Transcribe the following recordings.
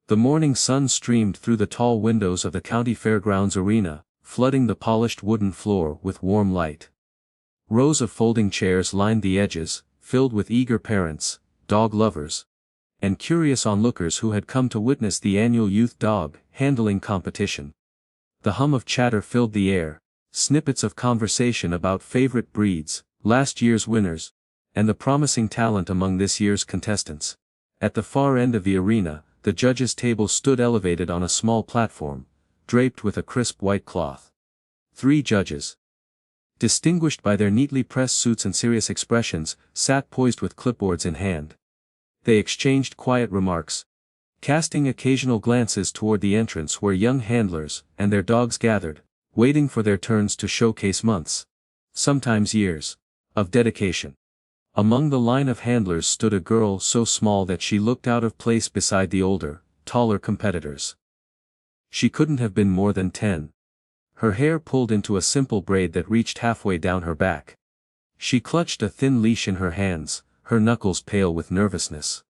The morning sun streamed through the tall windows of the county fairgrounds arena, flooding the polished wooden floor with warm light. Rows of folding chairs lined the edges, filled with eager parents, dog lovers, and curious onlookers who had come to witness the annual youth dog handling competition. The hum of chatter filled the air, snippets of conversation about favorite breeds, last year's winners, and the promising talent among this year's contestants. At the far end of the arena, the judges' table stood elevated on a small platform, draped with a crisp white cloth. 3 judges, distinguished by their neatly pressed suits and serious expressions, sat poised with clipboards in hand. They exchanged quiet remarks, casting occasional glances toward the entrance where young handlers and their dogs gathered, waiting for their turns to showcase months, sometimes years, of dedication. Among the line of handlers stood a girl so small that she looked out of place beside the older, taller competitors. She couldn't have been more than 10. Her hair pulled into a simple braid that reached halfway down her back. She clutched a thin leash in her hands, her knuckles pale with nervousness.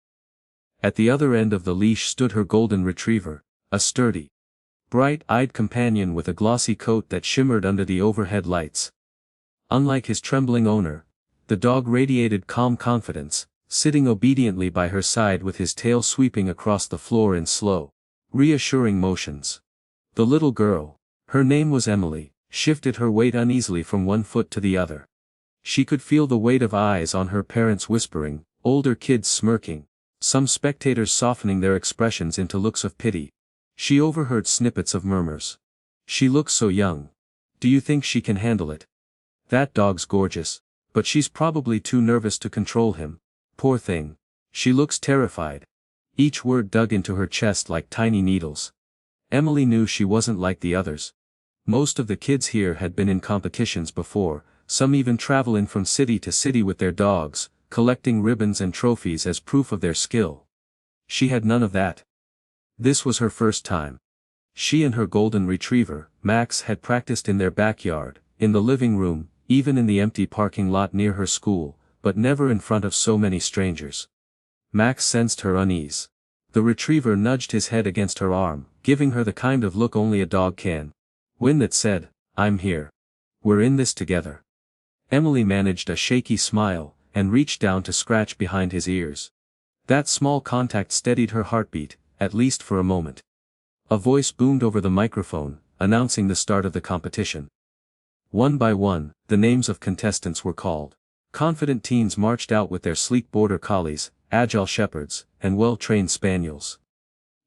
At the other end of the leash stood her golden retriever, a sturdy, bright-eyed companion with a glossy coat that shimmered under the overhead lights. Unlike his trembling owner, the dog radiated calm confidence, sitting obediently by her side with his tail sweeping across the floor in slow, reassuring motions. The little girl, her name was Emily, shifted her weight uneasily from one foot to the other. She could feel the weight of eyes on her, parents whispering, older kids smirking, some spectators softening their expressions into looks of pity. She overheard snippets of murmurs. "She looks so young. Do you think she can handle it? That dog's gorgeous, but she's probably too nervous to control him. Poor thing. She looks terrified." Each word dug into her chest like tiny needles. Emily knew she wasn't like the others. Most of the kids here had been in competitions before, some even traveling from city to city with their dogs, collecting ribbons and trophies as proof of their skill. She had none of that. This was her first time. She and her golden retriever, Max, had practiced in their backyard, in the living room, even in the empty parking lot near her school, but never in front of so many strangers. Max sensed her unease. The retriever nudged his head against her arm, giving her the kind of look only a dog can win that said, "I'm here. We're in this together." Emily managed a shaky smile, and reached down to scratch behind his ears. That small contact steadied her heartbeat, at least for a moment. A voice boomed over the microphone, announcing the start of the competition. One by one, the names of contestants were called. Confident teens marched out with their sleek border collies, agile shepherds, and well-trained spaniels.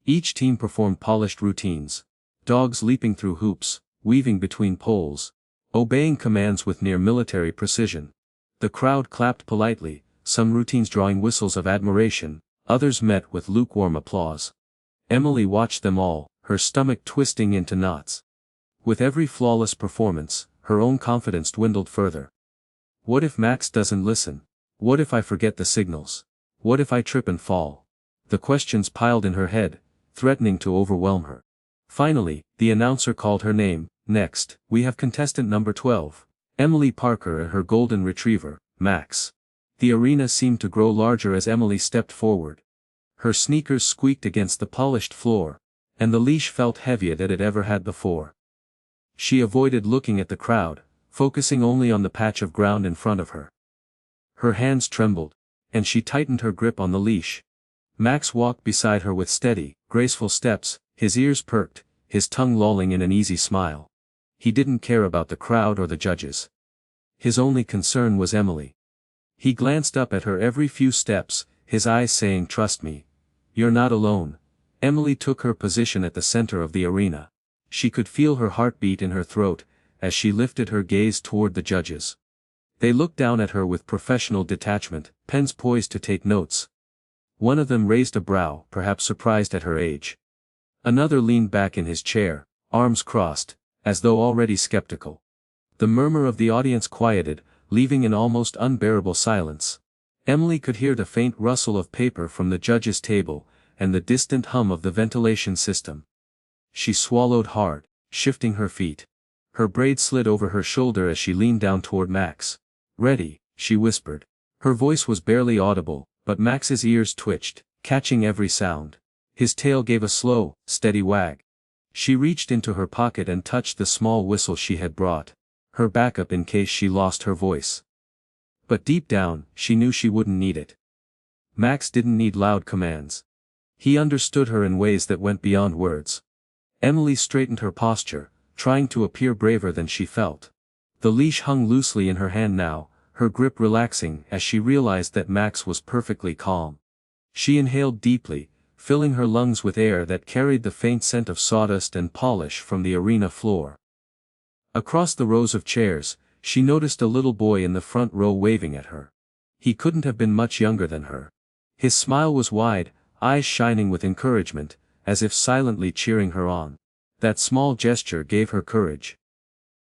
Each team performed polished routines. Dogs leaping through hoops, weaving between poles, obeying commands with near military precision. The crowd clapped politely, some routines drawing whistles of admiration, others met with lukewarm applause. Emily watched them all, her stomach twisting into knots. With every flawless performance, her own confidence dwindled further. What if Max doesn't listen? What if I forget the signals? What if I trip and fall? The questions piled in her head, threatening to overwhelm her. Finally, the announcer called her name. "Next, we have contestant number 12, Emily Parker and her golden retriever, Max." The arena seemed to grow larger as Emily stepped forward. Her sneakers squeaked against the polished floor, and the leash felt heavier than it ever had before. She avoided looking at the crowd, focusing only on the patch of ground in front of her. Her hands trembled, and she tightened her grip on the leash. Max walked beside her with steady, graceful steps, his ears perked, his tongue lolling in an easy smile. He didn't care about the crowd or the judges. His only concern was Emily. He glanced up at her every few steps, his eyes saying, "Trust me. You're not alone." Emily took her position at the center of the arena. She could feel her heartbeat in her throat, as she lifted her gaze toward the judges. They looked down at her with professional detachment, pens poised to take notes. One of them raised a brow, perhaps surprised at her age. Another leaned back in his chair, arms crossed, as though already skeptical. The murmur of the audience quieted, leaving an almost unbearable silence. Emily could hear the faint rustle of paper from the judge's table, and the distant hum of the ventilation system. She swallowed hard, shifting her feet. Her braid slid over her shoulder as she leaned down toward Max. "Ready," she whispered. Her voice was barely audible, but Max's ears twitched, catching every sound. His tail gave a slow, steady wag. She reached into her pocket and touched the small whistle she had brought, her backup in case she lost her voice. But deep down, she knew she wouldn't need it. Max didn't need loud commands. He understood her in ways that went beyond words. Emily straightened her posture, trying to appear braver than she felt. The leash hung loosely in her hand now, her grip relaxing as she realized that Max was perfectly calm. She inhaled deeply, filling her lungs with air that carried the faint scent of sawdust and polish from the arena floor. Across the rows of chairs, she noticed a little boy in the front row waving at her. He couldn't have been much younger than her. His smile was wide, eyes shining with encouragement, as if silently cheering her on. That small gesture gave her courage.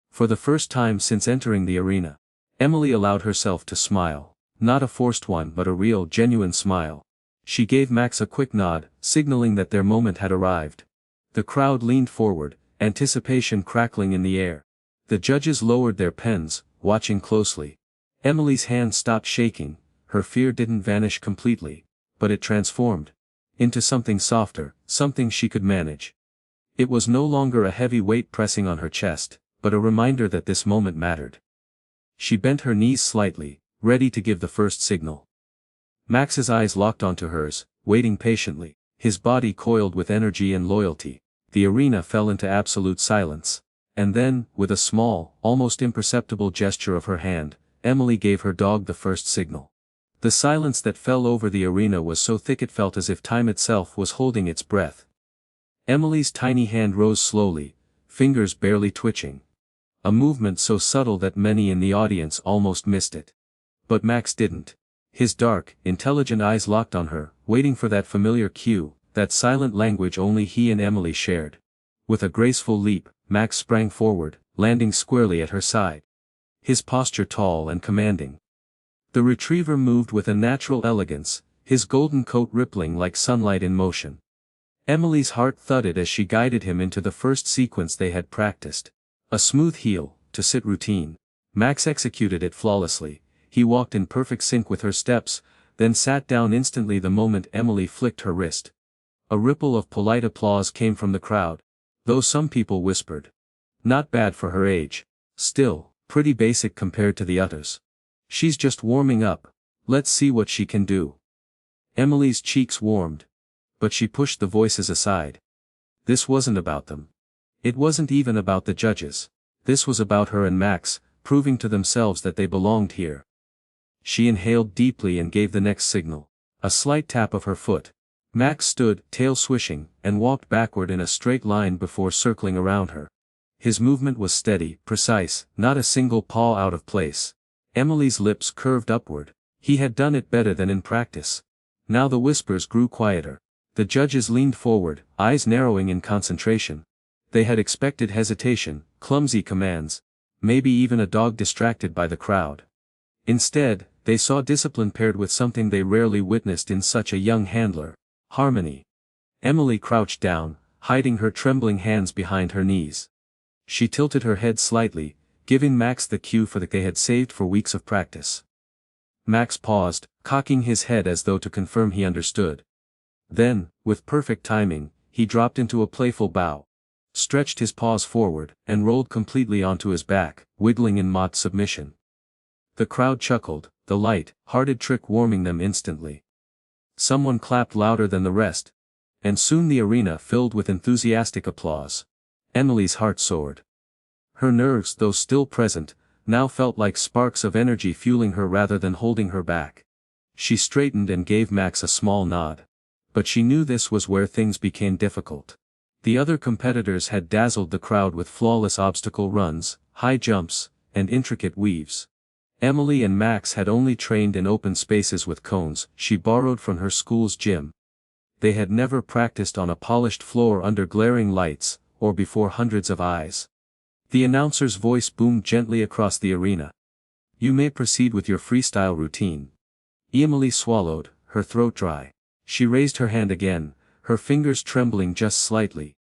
For the first time since entering the arena, Emily allowed herself to smile, not a forced one but a real, genuine smile. She gave Max a quick nod, signaling that their moment had arrived. The crowd leaned forward, anticipation crackling in the air. The judges lowered their pens, watching closely. Emily's hand stopped shaking, her fear didn't vanish completely, but it transformed into something softer, something she could manage. It was no longer a heavy weight pressing on her chest, but a reminder that this moment mattered. She bent her knees slightly, ready to give the first signal. Max's eyes locked onto hers, waiting patiently, his body coiled with energy and loyalty. The arena fell into absolute silence. And then, with a small, almost imperceptible gesture of her hand, Emily gave her dog the first signal. The silence that fell over the arena was so thick it felt as if time itself was holding its breath. Emily's tiny hand rose slowly, fingers barely twitching. A movement so subtle that many in the audience almost missed it. But Max didn't. His dark, intelligent eyes locked on her, waiting for that familiar cue, that silent language only he and Emily shared. With a graceful leap, Max sprang forward, landing squarely at her side. His posture tall and commanding. The retriever moved with a natural elegance, his golden coat rippling like sunlight in motion. Emily's heart thudded as she guided him into the first sequence they had practiced. A smooth heel, to sit routine. Max executed it flawlessly. He walked in perfect sync with her steps, then sat down instantly the moment Emily flicked her wrist. A ripple of polite applause came from the crowd, though some people whispered. Not bad for her age. Still, pretty basic compared to the others. She's just warming up. Let's see what she can do. Emily's cheeks warmed. But she pushed the voices aside. This wasn't about them. It wasn't even about the judges. This was about her and Max, proving to themselves that they belonged here. She inhaled deeply and gave the next signal. A slight tap of her foot. Max stood, tail swishing, and walked backward in a straight line before circling around her. His movement was steady, precise, not a single paw out of place. Emily's lips curved upward. He had done it better than in practice. Now the whispers grew quieter. The judges leaned forward, eyes narrowing in concentration. They had expected hesitation, clumsy commands, maybe even a dog distracted by the crowd. Instead, they saw discipline paired with something they rarely witnessed in such a young handler: harmony. Emily crouched down, hiding her trembling hands behind her knees. She tilted her head slightly, giving Max the cue for that they had saved for weeks of practice. Max paused, cocking his head as though to confirm he understood. Then, with perfect timing, he dropped into a playful bow, stretched his paws forward, and rolled completely onto his back, wiggling in mock submission. The crowd chuckled, the light-hearted trick warming them instantly. Someone clapped louder than the rest, and soon the arena filled with enthusiastic applause. Emily's heart soared. Her nerves, though still present, now felt like sparks of energy fueling her rather than holding her back. She straightened and gave Max a small nod. But she knew this was where things became difficult. The other competitors had dazzled the crowd with flawless obstacle runs, high jumps, and intricate weaves. Emily and Max had only trained in open spaces with cones she borrowed from her school's gym. They had never practiced on a polished floor under glaring lights, or before hundreds of eyes. The announcer's voice boomed gently across the arena. "You may proceed with your freestyle routine." Emily swallowed, her throat dry. She raised her hand again, her fingers trembling just slightly.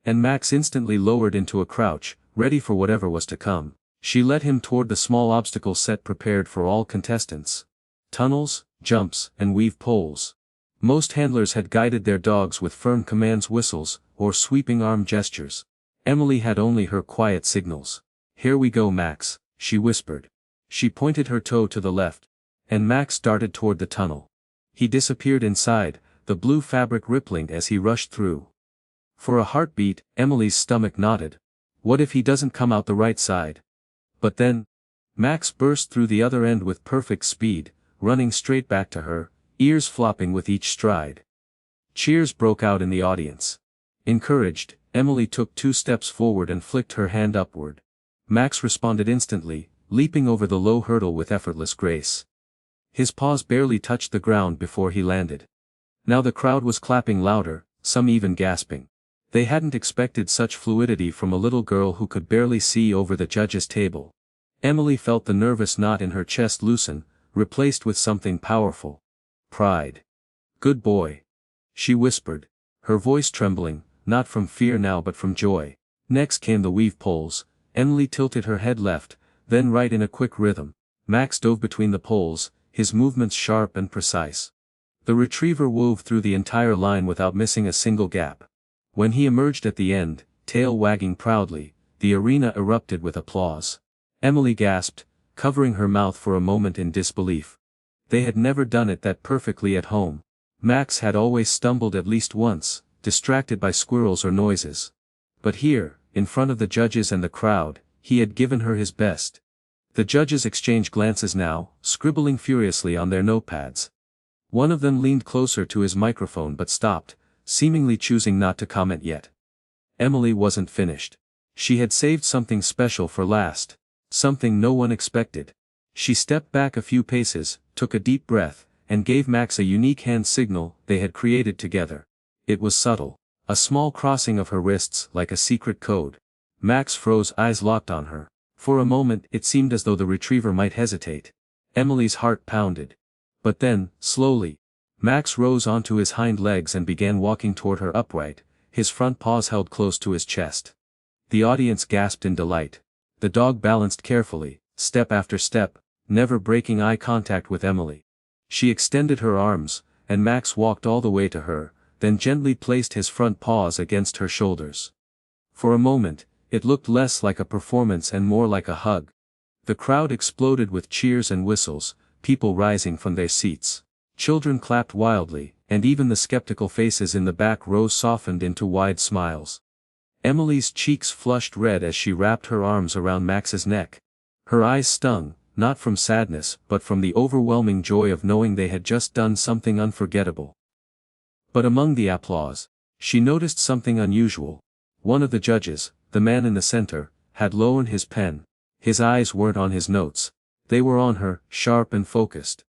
And Max instantly lowered into a crouch, ready for whatever was to come. She led him toward the small obstacle set prepared for all contestants. Tunnels, jumps, and weave poles. Most handlers had guided their dogs with firm commands, whistles, or sweeping arm gestures. Emily had only her quiet signals. "Here we go, Max," she whispered. She pointed her toe to the left, and Max darted toward the tunnel. He disappeared inside, the blue fabric rippling as he rushed through. For a heartbeat, Emily's stomach knotted. What if he doesn't come out the right side? But then, Max burst through the other end with perfect speed, running straight back to her, ears flopping with each stride. Cheers broke out in the audience. Encouraged, Emily took 2 steps forward and flicked her hand upward. Max responded instantly, leaping over the low hurdle with effortless grace. His paws barely touched the ground before he landed. Now the crowd was clapping louder, some even gasping. They hadn't expected such fluidity from a little girl who could barely see over the judge's table. Emily felt the nervous knot in her chest loosen, replaced with something powerful. Pride. "Good boy," she whispered, her voice trembling, not from fear now but from joy. Next came the weave poles. Emily tilted her head left, then right in a quick rhythm. Max dove between the poles, his movements sharp and precise. The retriever wove through the entire line without missing a single gap. When he emerged at the end, tail wagging proudly, the arena erupted with applause. Emily gasped, covering her mouth for a moment in disbelief. They had never done it that perfectly at home. Max had always stumbled at least once, distracted by squirrels or noises. But here, in front of the judges and the crowd, he had given her his best. The judges exchanged glances now, scribbling furiously on their notepads. One of them leaned closer to his microphone but stopped, seemingly choosing not to comment yet. Emily wasn't finished. She had saved something special for last. Something no one expected. She stepped back a few paces, took a deep breath, and gave Max a unique hand signal they had created together. It was subtle. A small crossing of her wrists like a secret code. Max froze, eyes locked on her. For a moment it seemed as though the retriever might hesitate. Emily's heart pounded. But then, slowly, Max rose onto his hind legs and began walking toward her upright, his front paws held close to his chest. The audience gasped in delight. The dog balanced carefully, step after step, never breaking eye contact with Emily. She extended her arms, and Max walked all the way to her, then gently placed his front paws against her shoulders. For a moment, it looked less like a performance and more like a hug. The crowd exploded with cheers and whistles, people rising from their seats. Children clapped wildly, and even the skeptical faces in the back row softened into wide smiles. Emily's cheeks flushed red as she wrapped her arms around Max's neck. Her eyes stung, not from sadness but from the overwhelming joy of knowing they had just done something unforgettable. But among the applause, she noticed something unusual. One of the judges, the man in the center, had lowered his pen. His eyes weren't on his notes. They were on her, sharp and focused.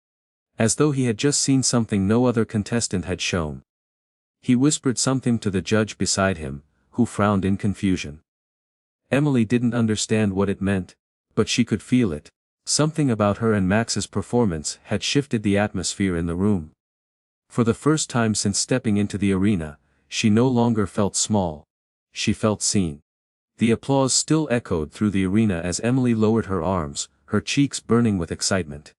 As though he had just seen something no other contestant had shown. He whispered something to the judge beside him, who frowned in confusion. Emily didn't understand what it meant, but she could feel it. Something about her and Max's performance had shifted the atmosphere in the room. For the first time since stepping into the arena, she no longer felt small. She felt seen. The applause still echoed through the arena as Emily lowered her arms, her cheeks burning with excitement.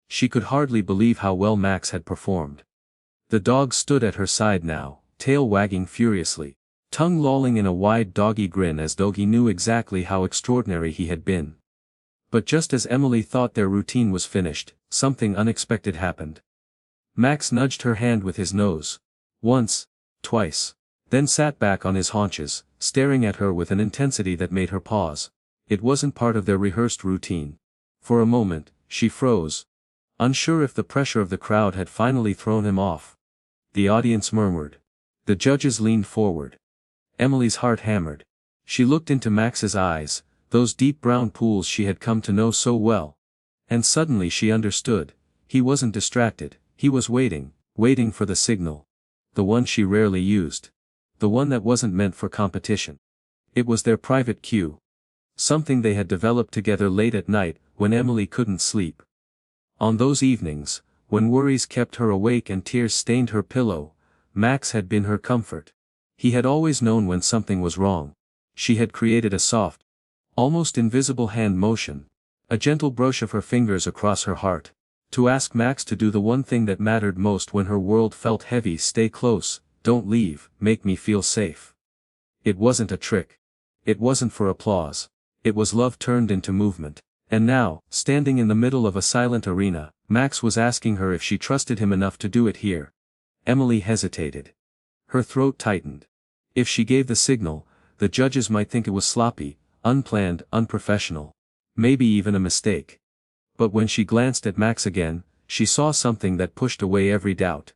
She could hardly believe how well Max had performed. The dog stood at her side now, tail wagging furiously, tongue lolling in a wide doggy grin as though he knew exactly how extraordinary he had been. But just as Emily thought their routine was finished, something unexpected happened. Max nudged her hand with his nose. Once, twice. Then sat back on his haunches, staring at her with an intensity that made her pause. It wasn't part of their rehearsed routine. For a moment, she froze. Unsure if the pressure of the crowd had finally thrown him off. The audience murmured. The judges leaned forward. Emily's heart hammered. She looked into Max's eyes, those deep brown pools she had come to know so well. And suddenly she understood. He wasn't distracted, he was waiting for the signal. The one she rarely used. The one that wasn't meant for competition. It was their private cue. Something they had developed together late at night, when Emily couldn't sleep. On those evenings, when worries kept her awake and tears stained her pillow, Max had been her comfort. He had always known when something was wrong. She had created a soft, almost invisible hand motion, a gentle brush of her fingers across her heart, To ask Max to do the one thing that mattered most when her world felt heavy: stay close, don't leave, make me feel safe. It wasn't a trick. It wasn't for applause. It was love turned into movement. And now, standing in the middle of a silent arena, Max was asking her if she trusted him enough to do it here. Emily hesitated. Her throat tightened. If she gave the signal, the judges might think it was sloppy, unplanned, unprofessional. Maybe even a mistake. But when she glanced at Max again, she saw something that pushed away every doubt.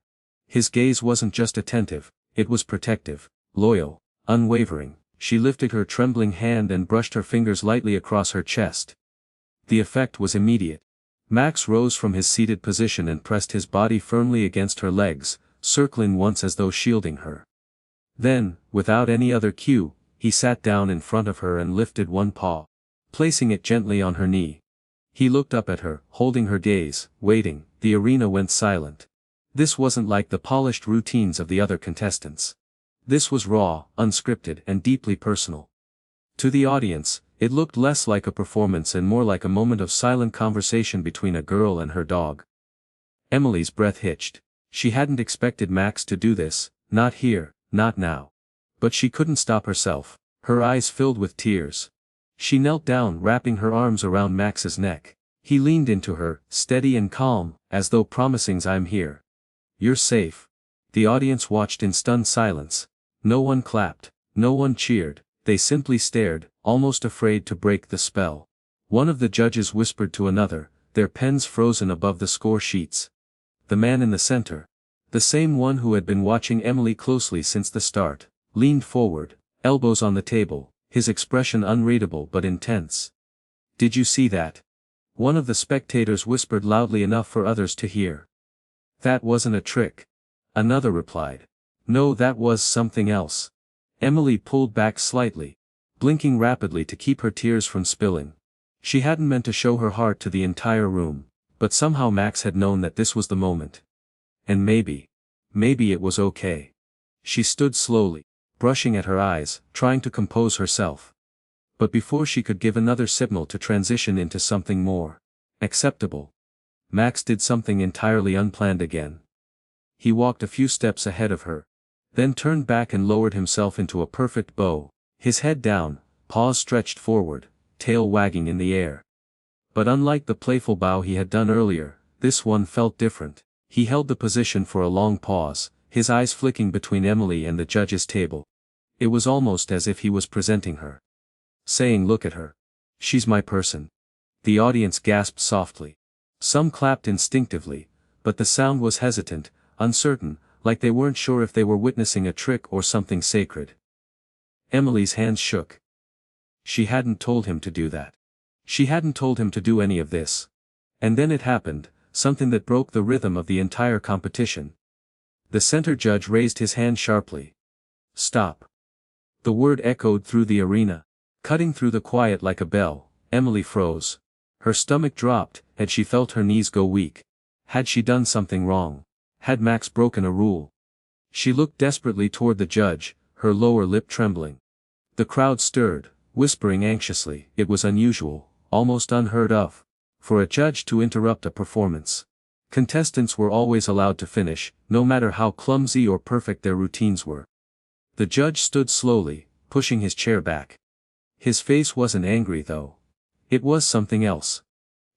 His gaze wasn't just attentive, it was protective, loyal, unwavering. She lifted her trembling hand and brushed her fingers lightly across her chest. The effect was immediate. Max rose from his seated position and pressed his body firmly against her legs, circling once as though shielding her. Then, without any other cue, he sat down in front of her and lifted one paw, placing it gently on her knee. He looked up at her, holding her gaze, waiting. The arena went silent. This wasn't like the polished routines of the other contestants. This was raw, unscripted, and deeply personal. To the audience, it looked less like a performance and more like a moment of silent conversation between a girl and her dog. Emily's breath hitched. She hadn't expected Max to do this, not here, not now. But she couldn't stop herself. Her eyes filled with tears. She knelt down, wrapping her arms around Max's neck. He leaned into her, steady and calm, as though promising, "I'm here. You're safe." The audience watched in stunned silence. No one clapped, no one cheered, they simply stared, almost afraid to break the spell. One of the judges whispered to another, their pens frozen above the score sheets. The man in the center, the same one who had been watching Emily closely since the start, leaned forward, elbows on the table, his expression unreadable but intense. "Did you see that?" One of the spectators whispered loudly enough for others to hear. "That wasn't a trick." Another replied. "No, that was something else." Emily pulled back slightly, blinking rapidly to keep her tears from spilling. She hadn't meant to show her heart to the entire room, but somehow Max had known that this was the moment. And maybe it was okay. She stood slowly, brushing at her eyes, trying to compose herself. But before she could give another signal to transition into something more acceptable, Max did something entirely unplanned again. He walked a few steps ahead of her, then turned back and lowered himself into a perfect bow, his head down, paws stretched forward, tail wagging in the air. But unlike the playful bow he had done earlier, this one felt different. He held the position for a long pause, his eyes flicking between Emily and the judges' table. It was almost as if he was presenting her. Saying, "Look at her. She's my person." The audience gasped softly. Some clapped instinctively, but the sound was hesitant, uncertain, like they weren't sure if they were witnessing a trick or something sacred. Emily's hands shook. She hadn't told him to do that. She hadn't told him to do any of this. And then it happened, something that broke the rhythm of the entire competition. The center judge raised his hand sharply. "Stop." The word echoed through the arena, cutting through the quiet like a bell. Emily froze. Her stomach dropped, had she felt her knees go weak? Had she done something wrong? Had Max broken a rule? She looked desperately toward the judge, her lower lip trembling. The crowd stirred, whispering anxiously. It was unusual, almost unheard of, for a judge to interrupt a performance. Contestants were always allowed to finish, no matter how clumsy or perfect their routines were. The judge stood slowly, pushing his chair back. His face wasn't angry though. It was something else.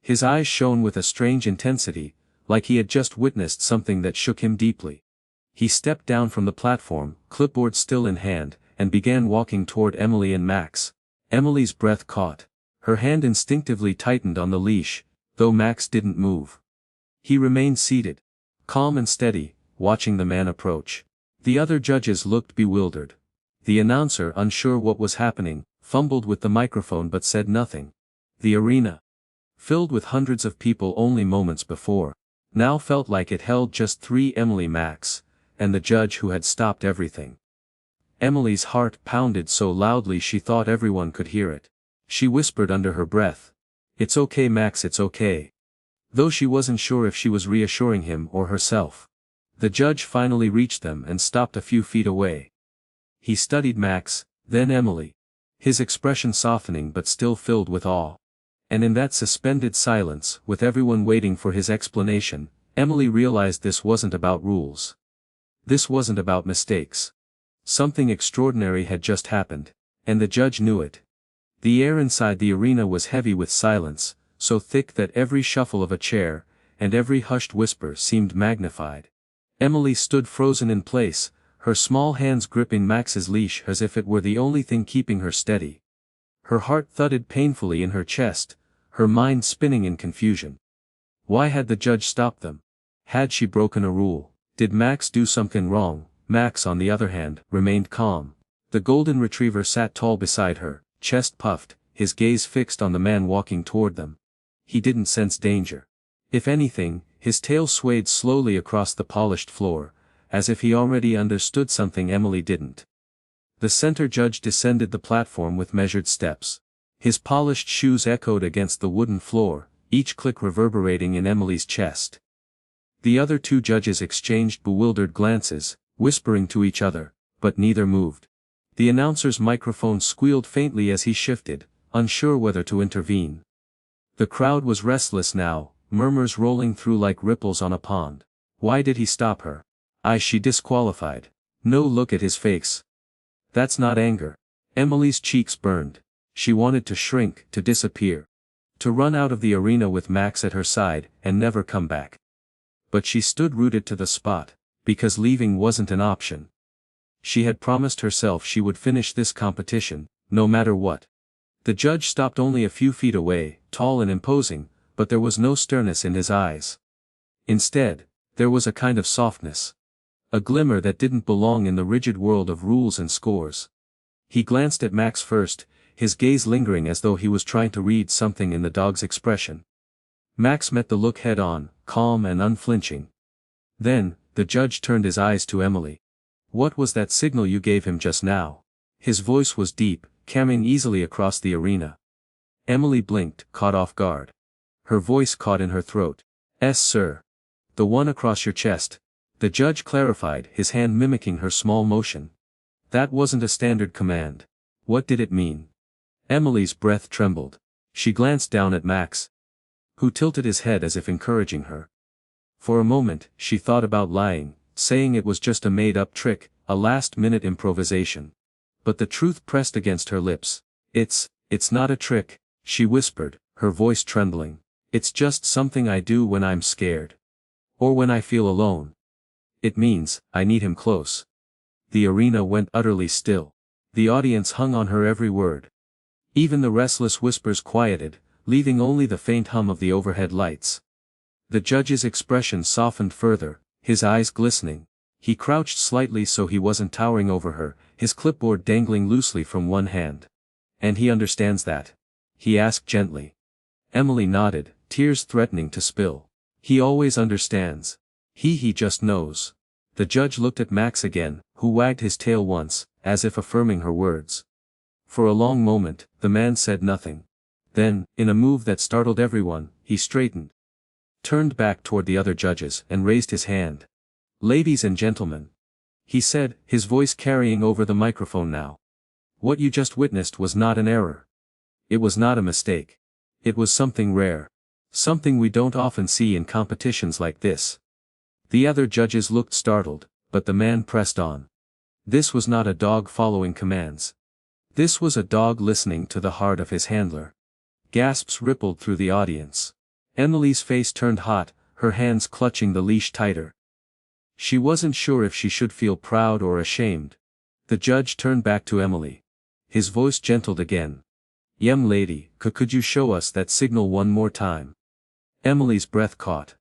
His eyes shone with a strange intensity, like he had just witnessed something that shook him deeply. He stepped down from the platform, clipboard still in hand, and began walking toward Emily and Max. Emily's breath caught. Her hand instinctively tightened on the leash, though Max didn't move. He remained seated, calm and steady, watching the man approach. The other judges looked bewildered. The announcer, unsure what was happening, fumbled with the microphone but said nothing. The arena, filled with hundreds of people only moments before, now felt like it held just three: Emily, Max, and the judge who had stopped everything. Emily's heart pounded so loudly she thought everyone could hear it. She whispered under her breath, "It's okay, Max, it's okay." Though she wasn't sure if she was reassuring him or herself. The judge finally reached them and stopped a few feet away. He studied Max, then Emily. His expression softening but still filled with awe. And in that suspended silence, with everyone waiting for his explanation, Emily realized this wasn't about rules. This wasn't about mistakes. Something extraordinary had just happened, and the judge knew it. The air inside the arena was heavy with silence, so thick that every shuffle of a chair, and every hushed whisper seemed magnified. Emily stood frozen in place, her small hands gripping Max's leash as if it were the only thing keeping her steady. Her heart thudded painfully in her chest, her mind spinning in confusion. Why had the judge stopped them? Had she broken a rule? Did Max do something wrong? Max, on the other hand, remained calm. The golden retriever sat tall beside her, chest puffed, his gaze fixed on the man walking toward them. He didn't sense danger. If anything, his tail swayed slowly across the polished floor, as if he already understood something Emily didn't. The center judge descended the platform with measured steps. His polished shoes echoed against the wooden floor, each click reverberating in Emily's chest. The other two judges exchanged bewildered glances, whispering to each other, but neither moved. The announcer's microphone squealed faintly as he shifted, unsure whether to intervene. The crowd was restless now, murmurs rolling through like ripples on a pond. Why did he stop her? She disqualified. No, look at his face. That's not anger. Emily's cheeks burned. She wanted to shrink, to disappear. To run out of the arena with Max at her side, and never come back. But she stood rooted to the spot, because leaving wasn't an option. She had promised herself she would finish this competition, no matter what. The judge stopped only a few feet away, tall and imposing, but there was no sternness in his eyes. Instead, there was a kind of softness. A glimmer that didn't belong in the rigid world of rules and scores. He glanced at Max first, his gaze lingering as though he was trying to read something in the dog's expression. Max met the look head-on, calm and unflinching. Then, the judge turned his eyes to Emily. What was that signal you gave him just now? His voice was deep, coming easily across the arena. Emily blinked, caught off guard. Her voice caught in her throat. "Yes, sir. The one across your chest." The judge clarified, his hand mimicking her small motion. That wasn't a standard command. What did it mean? Emily's breath trembled. She glanced down at Max, who tilted his head as if encouraging her. For a moment, she thought about lying, saying it was just a made-up trick, a last-minute improvisation. But the truth pressed against her lips. It's not a trick," she whispered, her voice trembling. "It's just something I do when I'm scared. Or when I feel alone. It means, I need him close." The arena went utterly still. The audience hung on her every word. Even the restless whispers quieted, leaving only the faint hum of the overhead lights. The judge's expression softened further, his eyes glistening. He crouched slightly so he wasn't towering over her, his clipboard dangling loosely from one hand. "And he understands that?" he asked gently. Emily nodded, tears threatening to spill. "He always understands. He just knows." The judge looked at Max again, who wagged his tail once, as if affirming her words. For a long moment, the man said nothing. Then, in a move that startled everyone, he straightened, turned back toward the other judges and raised his hand. "Ladies and gentlemen," he said, his voice carrying over the microphone now. "What you just witnessed was not an error. It was not a mistake. It was something rare. Something we don't often see in competitions like this." The other judges looked startled, but the man pressed on. This was not a dog following commands. This was a dog listening to the heart of his handler. Gasps rippled through the audience. Emily's face turned hot, her hands clutching the leash tighter. She wasn't sure if she should feel proud or ashamed. The judge turned back to Emily. His voice gentled again. "Young lady, could you show us that signal one more time?" Emily's breath caught.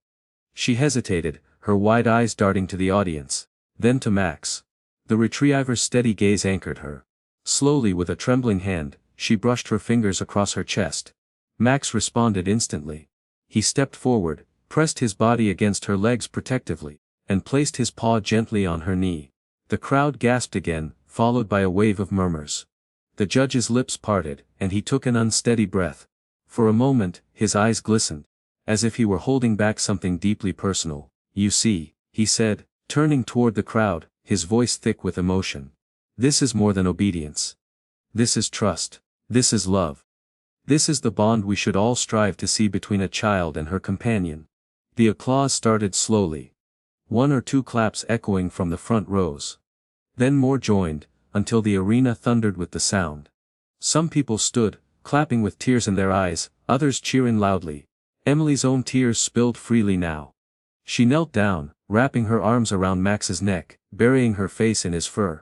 She hesitated, her wide eyes darting to the audience, then to Max. The retriever's steady gaze anchored her. Slowly, with a trembling hand, she brushed her fingers across her chest. Max responded instantly. He stepped forward, pressed his body against her legs protectively, and placed his paw gently on her knee. The crowd gasped again, followed by a wave of murmurs. The judge's lips parted, and he took an unsteady breath. For a moment, his eyes glistened, as if he were holding back something deeply personal. "You see," he said, turning toward the crowd, his voice thick with emotion. "This is more than obedience. This is trust. This is love. This is the bond we should all strive to see between a child and her companion. The applause started slowly. One or two claps echoing from the front rows. Then more joined, until the arena thundered with the sound. Some people stood, clapping with tears in their eyes, others cheering loudly. Emily's own tears spilled freely now. She knelt down, wrapping her arms around Max's neck, burying her face in his fur.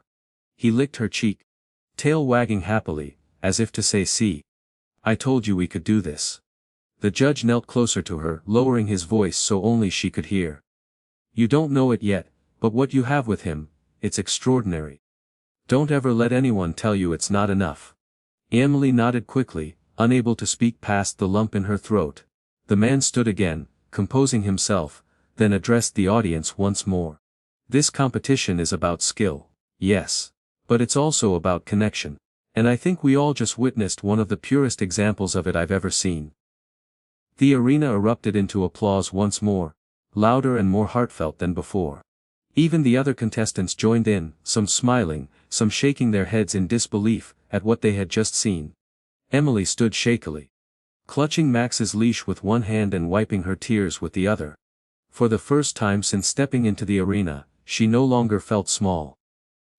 He licked her cheek, tail wagging happily, as if to say, "See. I told you we could do this." The judge knelt closer to her, lowering his voice so only she could hear. "You don't know it yet, but what you have with him, it's extraordinary. Don't ever let anyone tell you it's not enough." Emily nodded quickly, unable to speak past the lump in her throat. The man stood again, composing himself, then addressed the audience once more. "This competition is about skill, yes. But it's also about connection. And I think we all just witnessed one of the purest examples of it I've ever seen." The arena erupted into applause once more, louder and more heartfelt than before. Even the other contestants joined in, some smiling, some shaking their heads in disbelief at what they had just seen. Emily stood shakily, clutching Max's leash with one hand and wiping her tears with the other. For the first time since stepping into the arena, she no longer felt small.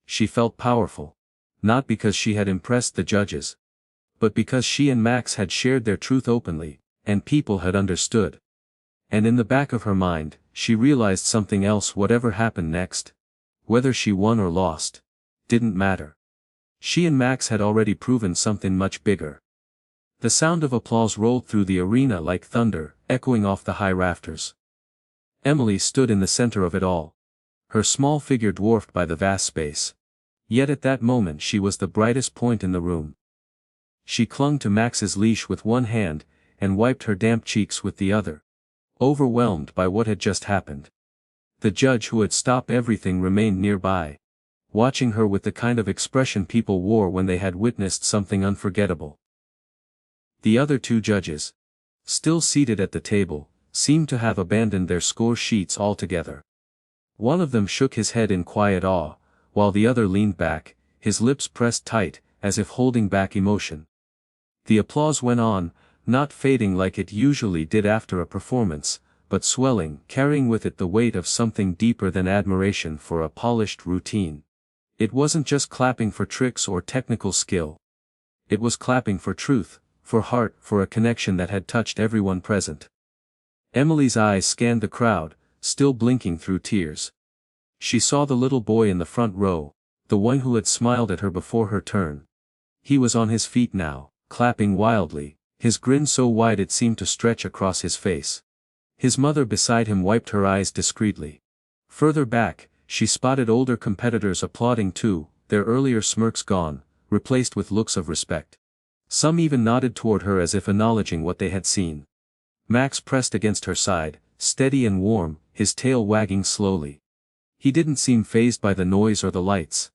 She felt powerful. Not because she had impressed the judges, but because she and Max had shared their truth openly, and people had understood. And in the back of her mind, she realized something else: whatever happened next, whether she won or lost, didn't matter. She and Max had already proven something much bigger. The sound of applause rolled through the arena like thunder, echoing off the high rafters. Emily stood in the center of it all, her small figure dwarfed by the vast space. Yet at that moment she was the brightest point in the room. She clung to Max's leash with one hand, and wiped her damp cheeks with the other, overwhelmed by what had just happened. The judge, who had stopped everything, remained nearby, watching her with the kind of expression people wore when they had witnessed something unforgettable. The other two judges, still seated at the table, seemed to have abandoned their score sheets altogether. One of them shook his head in quiet awe, while the other leaned back, his lips pressed tight, as if holding back emotion. The applause went on, not fading like it usually did after a performance, but swelling, carrying with it the weight of something deeper than admiration for a polished routine. It wasn't just clapping for tricks or technical skill. It was clapping for truth, for heart, for a connection that had touched everyone present. Emily's eyes scanned the crowd, still blinking through tears. She saw the little boy in the front row, the one who had smiled at her before her turn. He was on his feet now, clapping wildly, his grin so wide it seemed to stretch across his face. His mother beside him wiped her eyes discreetly. Further back, she spotted older competitors applauding too, their earlier smirks gone, replaced with looks of respect. Some even nodded toward her as if acknowledging what they had seen. Max pressed against her side, steady and warm, his tail wagging slowly. He didn't seem fazed by the noise or the lights.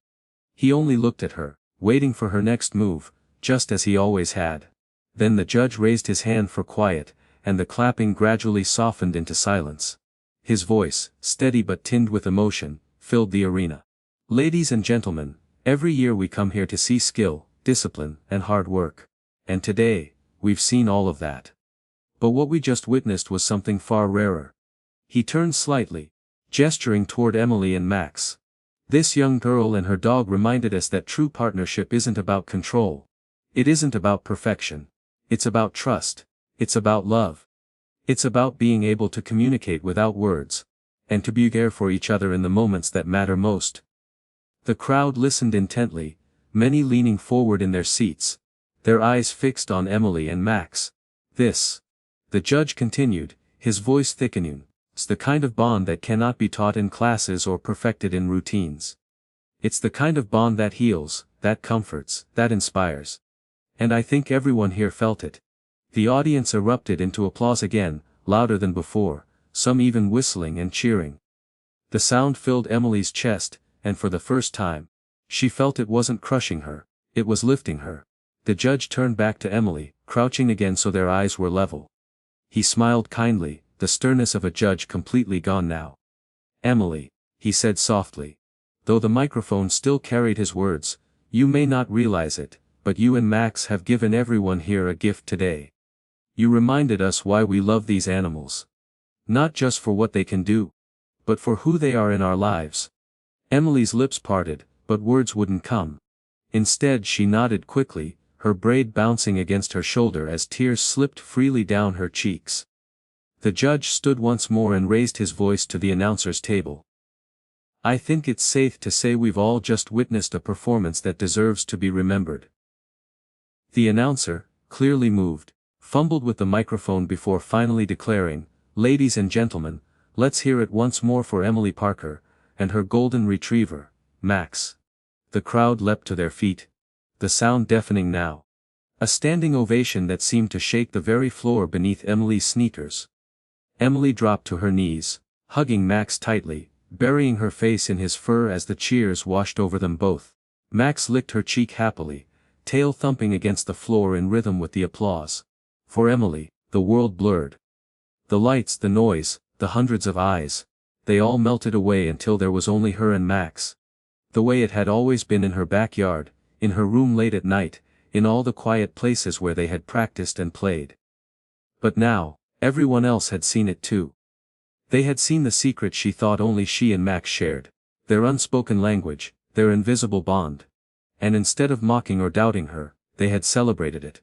He only looked at her, waiting for her next move, just as he always had. Then the judge raised his hand for quiet, and the clapping gradually softened into silence. His voice, steady but tinged with emotion, filled the arena. "Ladies and gentlemen, every year we come here to see skill, discipline, and hard work. And today, we've seen all of that. But what we just witnessed was something far rarer." He turned slightly, gesturing toward Emily and Max. "This young girl and her dog reminded us that true partnership isn't about control. It isn't about perfection. It's about trust. It's about love. It's about being able to communicate without words, and to be there for each other in the moments that matter most." The crowd listened intently, many leaning forward in their seats, their eyes fixed on Emily and Max. "This," the judge continued, his voice thickening, "is the kind of bond that cannot be taught in classes or perfected in routines. It's the kind of bond that heals, that comforts, that inspires. And I think everyone here felt it." The audience erupted into applause again, louder than before, some even whistling and cheering. The sound filled Emily's chest, and for the first time, she felt it wasn't crushing her, it was lifting her. The judge turned back to Emily, crouching again so their eyes were level. He smiled kindly, the sternness of a judge completely gone now. "Emily," he said softly, though the microphone still carried his words, "you may not realize it, but you and Max have given everyone here a gift today. You reminded us why we love these animals. Not just for what they can do, but for who they are in our lives." Emily's lips parted, but words wouldn't come. Instead she nodded quickly, her braid bouncing against her shoulder as tears slipped freely down her cheeks. The judge stood once more and raised his voice to the announcer's table. "I think it's safe to say we've all just witnessed a performance that deserves to be remembered." The announcer, clearly moved, fumbled with the microphone before finally declaring, "Ladies and gentlemen, let's hear it once more for Emily Parker, and her golden retriever, Max." The crowd leapt to their feet, the sound deafening now. A standing ovation that seemed to shake the very floor beneath Emily's sneakers. Emily dropped to her knees, hugging Max tightly, burying her face in his fur as the cheers washed over them both. Max licked her cheek happily, tail thumping against the floor in rhythm with the applause. For Emily, the world blurred. The lights, the noise, the hundreds of eyes, they all melted away until there was only her and Max. The way it had always been in her backyard, in her room late at night, in all the quiet places where they had practiced and played. But now, everyone else had seen it too. They had seen the secret she thought only she and Max shared, their unspoken language, their invisible bond. And instead of mocking or doubting her, they had celebrated it.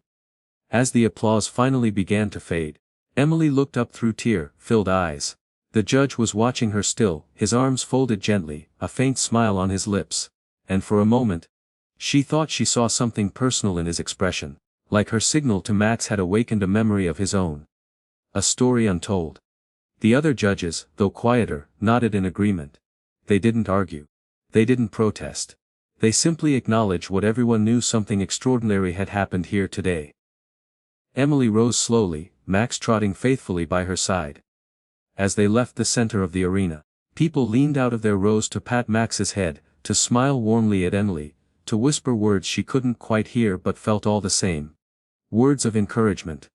As the applause finally began to fade, Emily looked up through tear-filled eyes. The judge was watching her still, his arms folded gently, a faint smile on his lips. And for a moment, she thought she saw something personal in his expression, like her signal to Max had awakened a memory of his own. A story untold. The other judges, though quieter, nodded in agreement. They didn't argue. They didn't protest. They simply acknowledged what everyone knew: something extraordinary had happened here today. Emily rose slowly, Max trotting faithfully by her side. As they left the center of the arena, people leaned out of their rows to pat Max's head, to smile warmly at Emily, to whisper words she couldn't quite hear but felt all the same. Words of encouragement.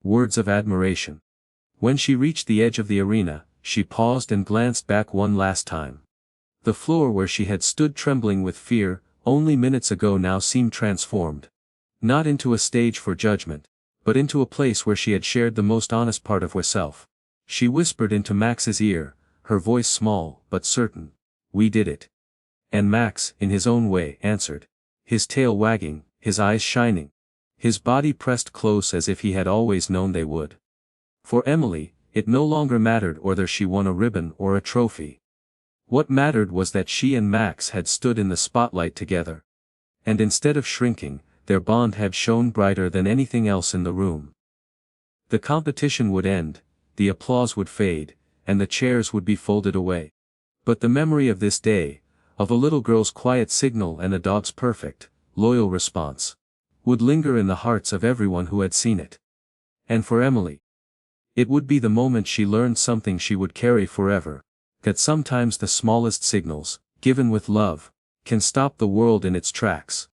Words of admiration. When she reached the edge of the arena, she paused and glanced back one last time. The floor where she had stood trembling with fear, only minutes ago, now seemed transformed. Not into a stage for judgment, but into a place where she had shared the most honest part of herself. She whispered into Max's ear, her voice small but certain, "We did it." And Max, in his own way, answered. His tail wagging, his eyes shining. His body pressed close as if he had always known they would. For Emily, it no longer mattered whether she won a ribbon or a trophy. What mattered was that she and Max had stood in the spotlight together. And instead of shrinking, their bond had shone brighter than anything else in the room. The competition would end, the applause would fade, and the chairs would be folded away. But the memory of this day, of a little girl's quiet signal and a dog's perfect, loyal response, would linger in the hearts of everyone who had seen it. And for Emily, it would be the moment she learned something she would carry forever, that sometimes the smallest signals, given with love, can stop the world in its tracks.